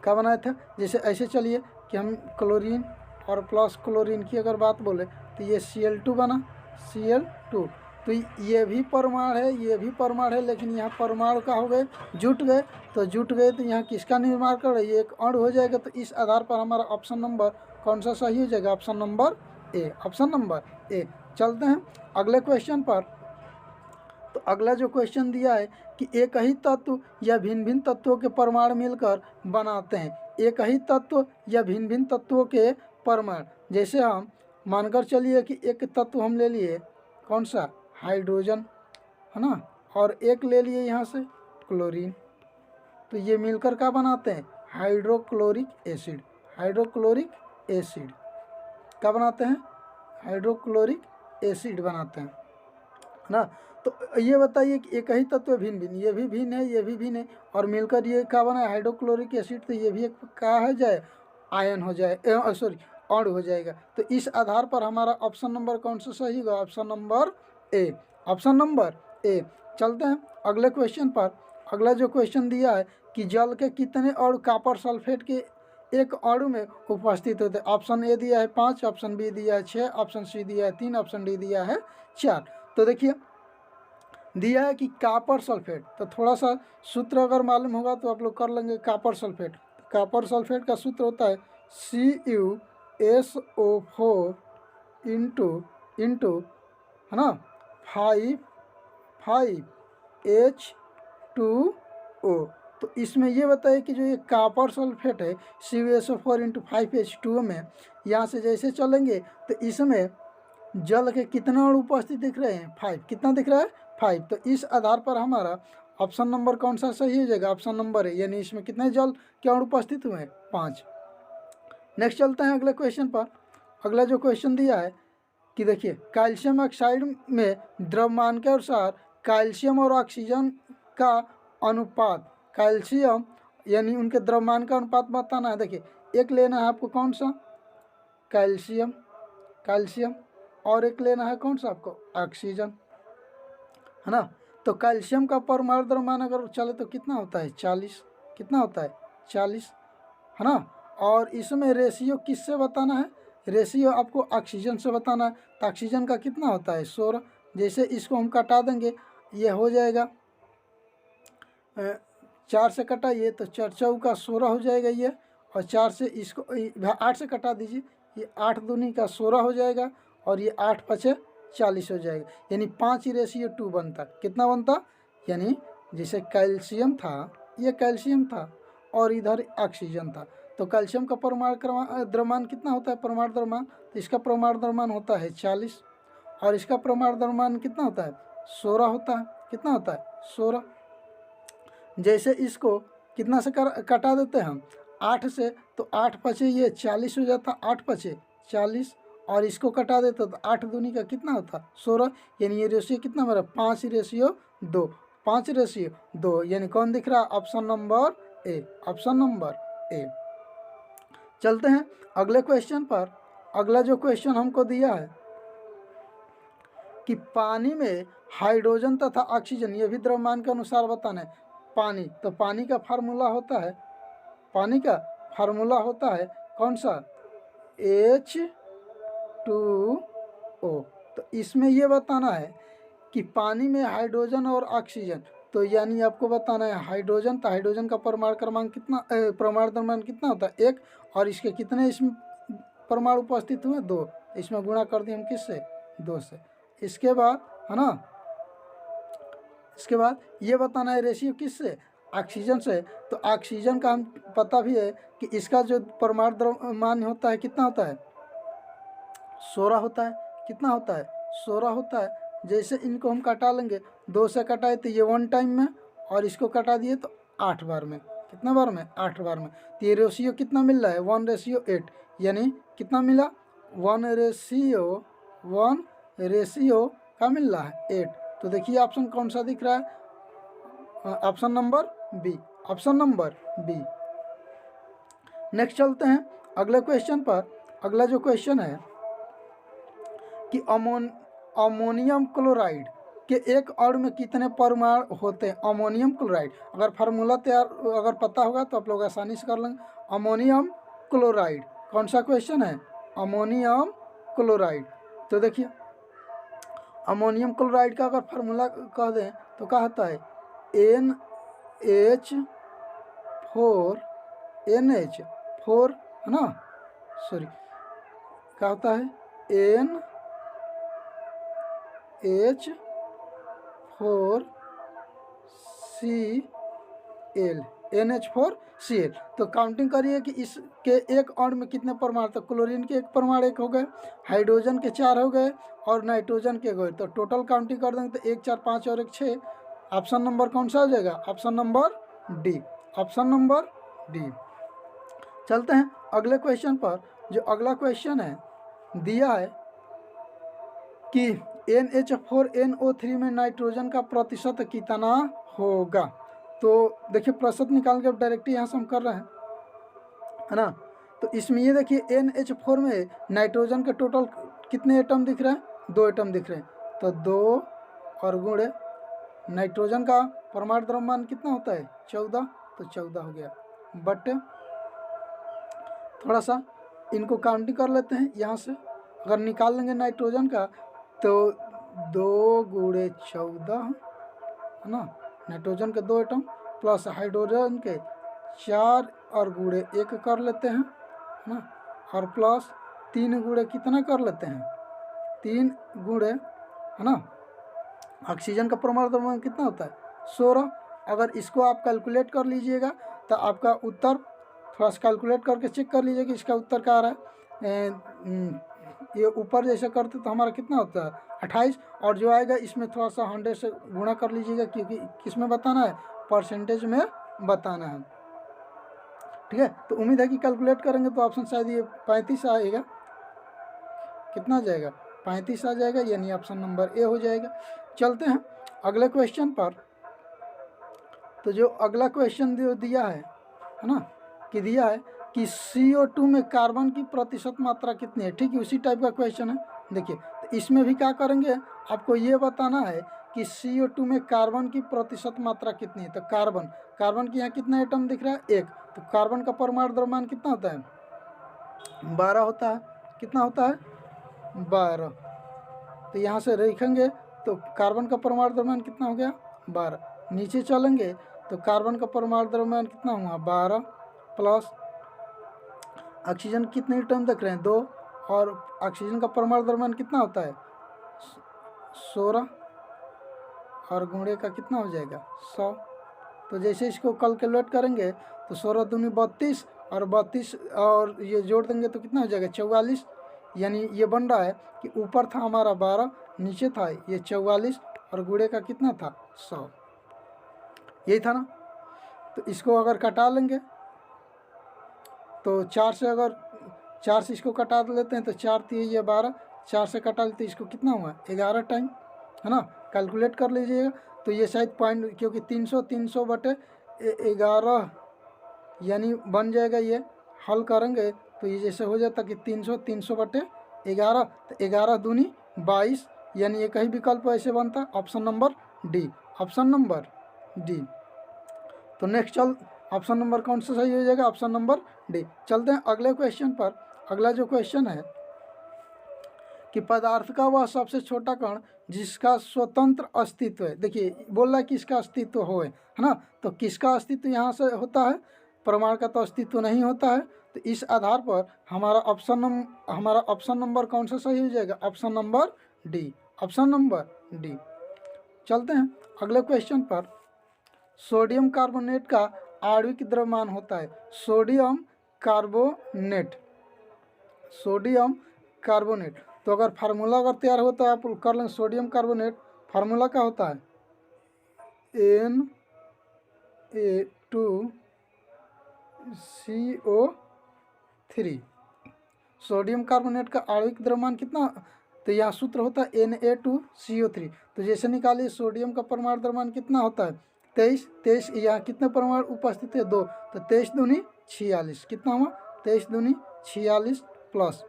क्या बनाया था? जैसे ऐसे चलिए कि हम क्लोरीन और प्लस क्लोरीन की अगर बात बोले तो ये Cl2 बना, Cl2। तो ये भी परमाणु है, ये भी परमाणु है, लेकिन यहाँ परमाणु का हो गए, जुट गए। तो जुट गए तो यहाँ किसका निर्माण कर रहे? ये एक अणु हो जाएगा। तो इस आधार पर हमारा ऑप्शन नंबर कौन सा सही हो जाएगा? Option number A. Option number A. चलते हैं अगले क्वेश्चन पर। तो अगला जो क्वेश्चन दिया है कि एक ही तत्व या भिन्न भिन्न तत्वों के परमाणु मिलकर बनाते हैं। एक ही तत्व या भिन्न भिन्न तत्वों के परमाणु, जैसे हम मानकर चलिए कि एक तत्व हम ले लिए, कौन सा? हाइड्रोजन, है ना, और एक ले लिए यहाँ से क्लोरीन। तो ये मिलकर क्या बनाते हैं? Hydrochloric acid. हाइड्रोक्लोरिक एसिड क्या बनाते हैं? हाइड्रोक्लोरिक एसिड बनाते हैं, ना। तो ये बताइए कि एक ही तत्व भिन्न भिन्न, ये भी भिन्न है, ये भी भिन्न है, और मिलकर ये क्या बना है? Hydrochloric acid. तो ये भी एक क्या हो जाए? आयन हो जाए, सॉरी अणु हो जाएगा। तो इस आधार पर हमारा ऑप्शन नंबर कौन सा सही होगा? Option number A. Option number A. चलते हैं अगले क्वेश्चन पर। अगला जो क्वेश्चन दिया है कि जल के कितने अणु कॉपर सल्फेट के एक अणु में उपस्थित होते हैं? ऑप्शन ए दिया है 5, ऑप्शन बी दिया है 6, ऑप्शन सी दिया है 3, ऑप्शन डी दिया है 4। तो देखिए दिया है कि कॉपर सल्फेट, तो थोड़ा सा सूत्र अगर मालूम होगा तो आप लोग कर लेंगे। कॉपर सल्फेट, कॉपर सल्फेट का सूत्र होता है CuSO4 इंटू है ना 5H2O। तो इसमें ये बताइए कि जो ये कॉपर सल्फेट है CuSO4 इंटू 5H2O में, यहाँ से जैसे चलेंगे तो इसमें जल के कितना अणु उपस्थित दिख रहे हैं? 5। कितना दिख रहा है? 5। तो इस आधार पर हमारा ऑप्शन नंबर कौन सा सही हो जाएगा? ऑप्शन नंबर है, यानी इसमें कितने जल के अणु उपस्थित हुए हैं? 5। नेक्स्ट चलते हैं अगले क्वेश्चन पर। अगला जो क्वेश्चन दिया है कि देखिए कैल्शियम ऑक्साइड में द्रव्यमान के अनुसार कैल्शियम और ऑक्सीजन का अनुपात, कैल्शियम यानी उनके द्रव्यमान का अनुपात बताना है। देखिए एक लेना है आपको, कौन सा? कैल्शियम, कैल्शियम, और एक लेना है कौन सा आपको? ऑक्सीजन, है ना। तो कैल्शियम का परमाणु द्रव्यमान अगर चले तो कितना होता है? 40। कितना होता है? 40, है ना। और इसमें रेशियो किससे बताना है? रेशियो आपको ऑक्सीजन से बताना है। तो ऑक्सीजन का कितना होता है? 16। जैसे इसको हम कटा देंगे, ये हो जाएगा 4 से कटाइए तो 4 चौका 16 हो जाएगा ये, और 4 से इसको 8 से कटा दीजिए, ये 8 दूनी का 16 हो जाएगा, और ये 8 पचे 40 हो जाएगा, यानी 5:2 बनता। कितना बनता? यानी जैसे कैल्शियम था, ये कैल्शियम था और इधर ऑक्सीजन था, तो कैल्शियम का परमाणु द्रव्यमान कितना होता है? परमाणु द्रव्यमान, तो इसका परमाणु द्रव्यमान होता है 40, और इसका परमाणु द्रव्यमान कितना होता है? 16 होता है। कितना होता है? 16। जैसे इसको कितना से कटा देते हैं हम? 8 से, तो 8 पचे ये 40 हो जाता, 8 पचे 40, और इसको कटा देते तो 8 दूनी का कितना होता? 16, यानी ये रेशियो कितना मेरा? 5:2। 5:2, यानी कौन दिख रहा है? Option number A. Option number A. चलते हैं अगले क्वेश्चन पर। अगला जो क्वेश्चन हमको दिया है कि पानी में हाइड्रोजन तथा ऑक्सीजन, ये भी द्रव्यमान के अनुसार बताना है। पानी, तो पानी का फार्मूला होता है, पानी का फार्मूला होता है कौन सा? H2O। तो इसमें ये बताना है कि पानी में हाइड्रोजन और ऑक्सीजन, तो यानी आपको बताना है हाइड्रोजन, तो हाइड्रोजन का परमाणु क्रमांक कितना, परमाणु द्रव्यमान कितना होता है? 1, और इसके कितने इसमें परमाणु उपस्थित हुए? 2। इसमें गुणा कर दिए हम किससे? 2 से, इसके बाद है ना, इसके बाद ये बताना है रेशियो किससे, ऑक्सीजन से। तो ऑक्सीजन का हम पता भी है कि इसका जो परमाणु द्रव्यमान होता है कितना होता है, 16 होता है। कितना होता है, 16 होता है। जैसे इनको हम कटा लेंगे, 2 से कटाए तो ये 1 टाइम में, और इसको कटा दिए तो 8 बार में। कितना बार में, 8 बार में। तो ये रेशियो कितना मिल रहा है, 1:8, यानी कितना मिला, 1:1 का मिल रहा है 8। तो देखिए ऑप्शन कौन सा दिख रहा है, option number B, option number B. Next चलते हैं अगले क्वेश्चन पर। अगला जो क्वेश्चन है कि अमोनियम क्लोराइड के एक अणु में कितने परमाणु होते हैं। अमोनियम क्लोराइड, अगर फार्मूला तैयार अगर पता होगा तो आप लोग आसानी से कर लेंगे। अमोनियम क्लोराइड कौन सा क्वेश्चन है, अमोनियम क्लोराइड। तो देखिए अमोनियम क्लोराइड का अगर फार्मूला कह दें तो क्या होता है, NH4 है ना, सॉरी क्या होता है, NH4Cl। तो काउंटिंग करिए कि इसके एक अणु में कितने परमाणु, तो क्लोरीन के 1 परमाणु 1 हो गए, हाइड्रोजन के 4 हो गए, और नाइट्रोजन के गए। तो टोटल काउंटिंग कर देंगे तो 1 4 5 और 1 6। ऑप्शन नंबर कौन सा हो जाएगा, option number D, option number D. चलते हैं अगले क्वेश्चन पर। जो अगला क्वेश्चन है दिया है कि NH4NO3 में नाइट्रोजन का प्रतिशत कितना होगा। तो देखिए प्रश्न निकाल के डायरेक्ट यहाँ से हम कर रहे हैं, है ना। तो इसमें ये देखिए NH4 में नाइट्रोजन के टोटल कितने एटम दिख रहे हैं, 2 एटम दिख रहे हैं। तो 2 और गुणे नाइट्रोजन का परमाणु द्रव्यमान कितना होता है, 14। तो 14 हो गया, बट थोड़ा सा इनको काउंटिंग कर लेते हैं यहाँ से। अगर निकाल लेंगे नाइट्रोजन का तो 2 गुणे 14 है ना, नाइट्रोजन के 2 एटम प्लस हाइड्रोजन के 4 और गुणे 1 कर लेते हैं, है ना, और प्लस 3 गुणे कितना कर लेते हैं, 3 गुणे, है ना, ऑक्सीजन का परमाणु द्रव्यमान कितना होता है, 16। अगर इसको आप कैलकुलेट कर लीजिएगा तो आपका उत्तर, थोड़ा सा कैलकुलेट करके चेक कर लीजिए कि इसका उत्तर क्या आ रहा है। ये ऊपर जैसे करते तो हमारा कितना होता है, 28। और जो आएगा इसमें थोड़ा सा 100 से गुणा कर लीजिएगा, क्योंकि किस में बताना है, परसेंटेज में बताना है। ठीक है, तो उम्मीद है कि कैलकुलेट करेंगे तो ऑप्शन शायद ये 35 आएगा। कितना आ जाएगा, 35 आ जाएगा, यानी ऑप्शन नंबर ए हो जाएगा। चलते हैं अगले क्वेश्चन पर। तो जो अगला क्वेश्चन जो दिया है ना, कि दिया है कि CO2 में कार्बन की प्रतिशत मात्रा कितनी है। ठीक है, उसी टाइप का क्वेश्चन है। देखिए तो इसमें भी क्या करेंगे, आपको ये बताना है कि CO2 में कार्बन की प्रतिशत मात्रा कितनी है। तो कार्बन की यहाँ कितना एटम दिख रहा है, 1। तो कार्बन का परमाणु द्रव्यमान कितना होता है, 12 होता है। कितना होता है, 12। तो यहाँ से लिखेंगे तो कार्बन का परमाणु द्रव्यमान कितना हो गया, 12। नीचे चलेंगे तो कार्बन का परमाणु द्रव्यमान कितना हुआ, 12 प्लस ऑक्सीजन कितने एटम देख रहे हैं, 2, और ऑक्सीजन का परमाणु द्रव्यमान कितना होता है, 16, और गुणे का कितना हो जाएगा, 100। तो जैसे इसको कैलकुलेट करेंगे तो 16 दूनी 32, और 32 और ये जोड़ देंगे तो कितना हो जाएगा, 44। यानी ये बन रहा है कि ऊपर था हमारा 12, नीचे था ये 44, और गुणे का कितना था, 100। यही था ना। तो इसको अगर कटा लेंगे तो 4 से, अगर 4 से इसको कटा लेते हैं तो 4 3 ये 12, 4 से कटा लेते इसको कितना हुआ, 11 टाइम, है ना। कैलकुलेट कर लीजिएगा। तो ये शायद पॉइंट, क्योंकि 300 बटे 11 यानी बन जाएगा, ये हल करेंगे तो ये जैसे हो जाता कि 300 बटे 11, तो 11 दूनी 22, यानी एक ही विकल्प ऐसे बनता, option number D, option number D. तो नेक्स्ट ऑप्शन नंबर कौन सा सही हो जाएगा, ऑप्शन नंबर डी। चलते हैं अगले क्वेश्चन पर। अगला जो क्वेश्चन है कि पदार्थ का वह सबसे छोटा कण जिसका स्वतंत्र अस्तित्व है। देखिए बोल रहा है कि इसका अस्तित्व है ना। तो किसका अस्तित्व यहाँ से होता है, परमाणु का तो अस्तित्व नहीं होता है। तो इस आधार पर हमारा ऑप्शन नंबर कौन सा सही हो जाएगा, option number D, option number D. चलते हैं अगले क्वेश्चन पर। सोडियम कार्बोनेट का आणविक द्रव्यमान होता है। Sodium carbonate, sodium carbonate. तो अगर फार्मूला अगर तैयार हो तो आप कर लें। सोडियम कार्बोनेट फार्मूला क्या होता है? Na2CO3। सोडियम कार्बोनेट का आणविक द्रव्यमान कितना? तो यहाँ सूत्र होता है Na2CO3। तो जैसे निकालिए सोडियम का परमाणु द्रव्यमान कितना होता है? 23। यहाँ कितने परमाणु उपस्थित है? 2। तो 23 दूनी 46। कितना हुआ? 23 दूनी 46 प्लस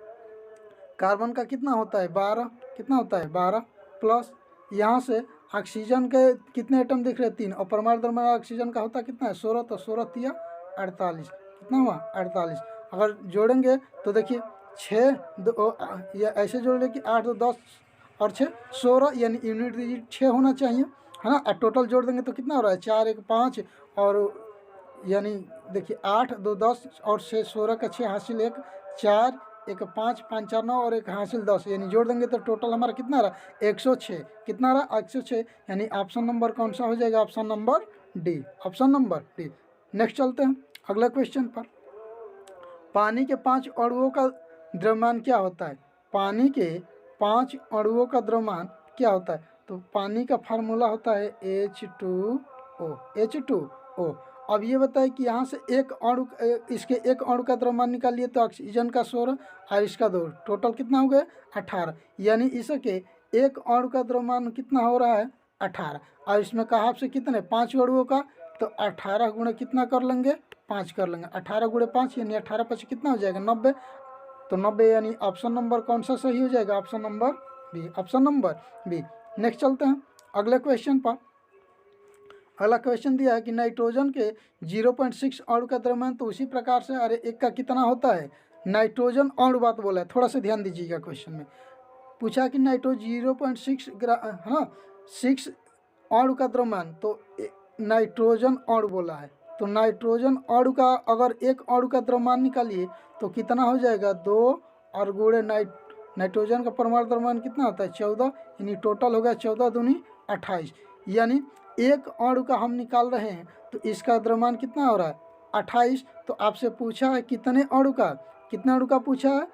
कार्बन का कितना होता है? 12। कितना होता है? 12 प्लस यहाँ से ऑक्सीजन के कितने एटम दिख रहे हैं? 3। और परमाणु द्रव्यमान ऑक्सीजन का होता कितना है? 16। तो 16 तिया 48। कितना हुआ? 48। अगर जोड़ेंगे तो देखिए 6 या ऐसे जोड़ ले कि 8 2 10 और 6 16, यानी यूनिट डिजिट 6 होना चाहिए, है ना। और टोटल जोड़ देंगे तो कितना हो रहा है? 4 1 5 और यानी देखिए 8 2 10 और 6 16 का 6 हासिल 1 4 1 5 5 4 9 और 1 हासिल 10, यानी जोड़ देंगे तो टोटल हमारा कितना रहा? 106। कितना रहा? 106। यानी ऑप्शन नंबर कौन सा हो जाएगा? Option number D. Option number D. Next चलते हैं अगला क्वेश्चन पर। पानी के 5 अणुओं का द्रव्यमान क्या होता है? पानी के 5 अणुओं का द्रव्यमान क्या होता है? तो पानी का फार्मूला होता है H2O। H2O। अब ये बताए कि यहाँ से एक अणु, इसके एक अणु का द्रव्यमान निकालिए तो ऑक्सीजन का 16 और इसका 2, टोटल कितना हो गया? 18। यानी इसके एक अणु का द्रव्यमान कितना हो रहा है? 18। और इसमें कहा आपसे कितने? 5 अणुओं का। तो 18 गुणे कितना कर लेंगे? 5 कर लेंगे। 18 गुणे 5 यानी 18 5 कितना हो जाएगा? 90। तो 90 यानी ऑप्शन नंबर कौन सा सही हो जाएगा? Option number B. Option number B. Next चलते हैं अगले क्वेश्चन पर। अगला क्वेश्चन दिया है कि नाइट्रोजन के 0.6 अणु का द्रव्यमान, तो उसी प्रकार से अरे एक का कितना होता है? नाइट्रोजन अणु बात बोला है, थोड़ा सा ध्यान दीजिएगा। क्वेश्चन में पूछा कि नाइट्रोजन 0.6 है ना, 6 अणु का द्रव्यमान, तो नाइट्रोजन अणु बोला है। तो नाइट्रोजन अणु का अगर एक अणु का द्रव्यमान निकालिए तो कितना हो जाएगा? 2 और गुणे नाइट्रोजन का परमाणु द्रव्यमान कितना होता है? 14। यानी टोटल हो गया 14 दूनी 28। यानी एक अणु का हम निकाल रहे हैं तो इसका द्रव्यमान कितना हो रहा है? 28। तो आपसे पूछा है कितने अणु का? कितने अणु का पूछा है?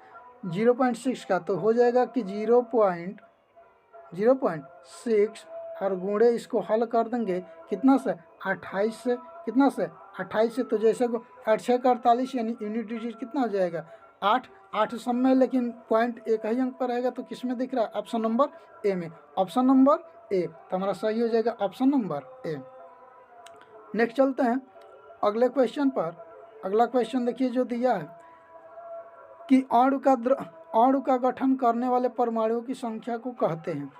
0.6 का। तो हो जाएगा कि 0.6 और गुणे इसको हल कर देंगे कितना से? 28 से। कितना से? 28 से। तो जैसे 8 6 का 48, यानी यूनिट डिजिट कितना हो जाएगा? 8। 8 सब में, लेकिन पॉइंट एक ही अंक पर रहेगा। तो किस में दिख रहा है? ऑप्शन नंबर ए में। ऑप्शन नंबर ए। तो हमारा सही हो जाएगा ऑप्शन नंबर ए। नेक्स्ट चलते हैं अगले क्वेश्चन पर। अगला क्वेश्चन देखिए जो दिया है कि अणु का गठन करने वाले परमाणुओं की संख्या को कहते हैं।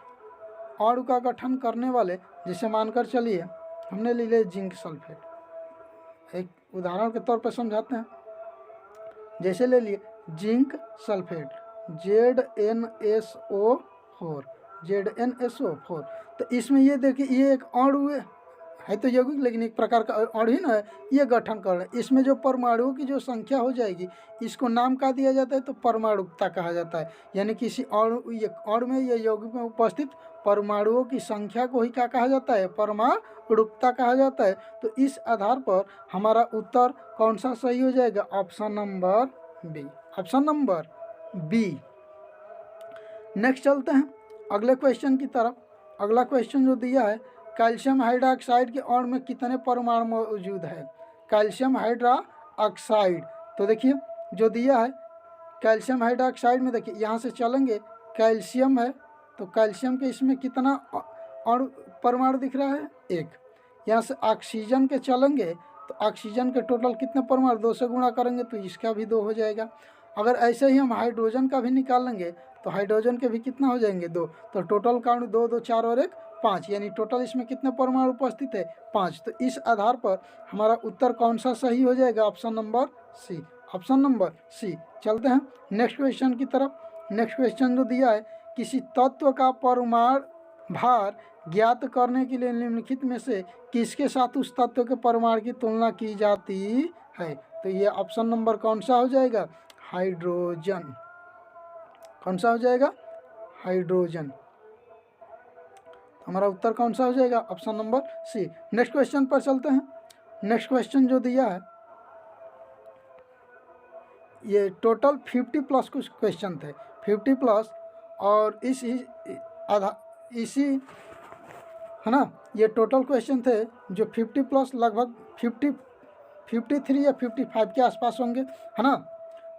अणु का गठन करने वाले, जैसे मानकर चलिए हमने ले लिया जिंक सल्फेट, एक उदाहरण के तौर पर समझाते हैं। जैसे ले लिए जिंक सल्फेट ZnSO4। तो इसमें ये देखिए ये एक अणु है तो यौगिक, लेकिन एक प्रकार का अणु ही ना है, ये गठन कर रहे हैं। इसमें जो परमाणुओं की जो संख्या हो जाएगी, इसको नाम का दिया जाता है तो परमाणुकता कहा जाता है। यानी किसी अणु में या यौगिक में उपस्थित परमाणुओं की संख्या को ही क्या कहा जाता है? परमाणुकता कहा जाता है। तो इस आधार पर हमारा उत्तर कौन सा सही हो जाएगा? Option number B. Option number B. Next चलते हैं अगले क्वेश्चन की तरफ। अगला क्वेश्चन जो दिया है, कैल्शियम हाइड्रोक्साइड के अणु में कितने परमाणु मौजूद है? कैल्शियम हाइड्रोक्साइड, तो देखिए जो दिया है कैल्शियम हाइड्रोक्साइड में, देखिए यहाँ से चलेंगे कैल्शियम है तो कैल्शियम के इसमें कितना अणु परमाणु दिख रहा है? 1। यहाँ से ऑक्सीजन के चलेंगे तो ऑक्सीजन के टोटल कितने परमाणु? 2 से गुणा करेंगे तो इसका भी 2 हो जाएगा। अगर ऐसे ही हम हाइड्रोजन का भी निकाल लेंगे तो हाइड्रोजन के भी कितना हो जाएंगे? 2। तो टोटल काउंट 2 2 4 और 1 5, यानी टोटल इसमें कितने परमाणु उपस्थित है? 5। तो इस आधार पर हमारा उत्तर कौन सा सही हो जाएगा? Option number C. Option number C. चलते हैं नेक्स्ट क्वेश्चन की तरफ। नेक्स्ट क्वेश्चन जो दिया है, किसी तत्व का परमाणु भार ज्ञात करने के लिए निम्नलिखित में से किसके साथ उस तत्व के परमाणु की तुलना की जाती है? तो ये ऑप्शन नंबर कौन सा हो जाएगा? हाइड्रोजन। कौन सा हो जाएगा? हाइड्रोजन। हमारा उत्तर कौन सा हो जाएगा? Option number C. Next question पर चलते हैं। नेक्स्ट क्वेश्चन जो दिया है, ये टोटल 50+ कुछ क्वेश्चन थे, 50+, और इसी है ना, ये टोटल क्वेश्चन थे जो 50+, लगभग 53 या 55 के आसपास होंगे, है ना।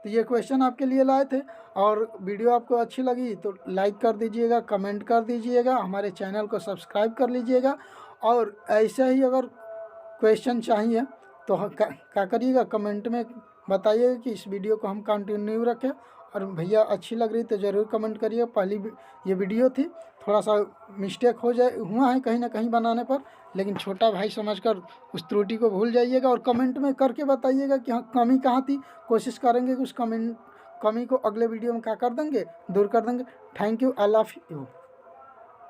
तो ये क्वेश्चन आपके लिए लाए थे, और वीडियो आपको अच्छी लगी तो लाइक कर दीजिएगा, कमेंट कर दीजिएगा, हमारे चैनल को सब्सक्राइब कर लीजिएगा। और ऐसे ही अगर क्वेश्चन चाहिए तो क्या करिएगा, कमेंट में बताइएगा कि इस वीडियो को हम कंटिन्यू रखें। और भैया अच्छी लग रही तो ज़रूर कमेंट करिए। पहली ये वीडियो थी, थोड़ा सा मिस्टेक हुआ है कहीं ना कहीं बनाने पर, लेकिन छोटा भाई समझकर उस त्रुटि को भूल जाइएगा और कमेंट में करके बताइएगा कि हाँ कमी कहाँ थी। कोशिश करेंगे कि उस कमी को अगले वीडियो में क्या कर देंगे, दूर कर देंगे। Thank you, I love you.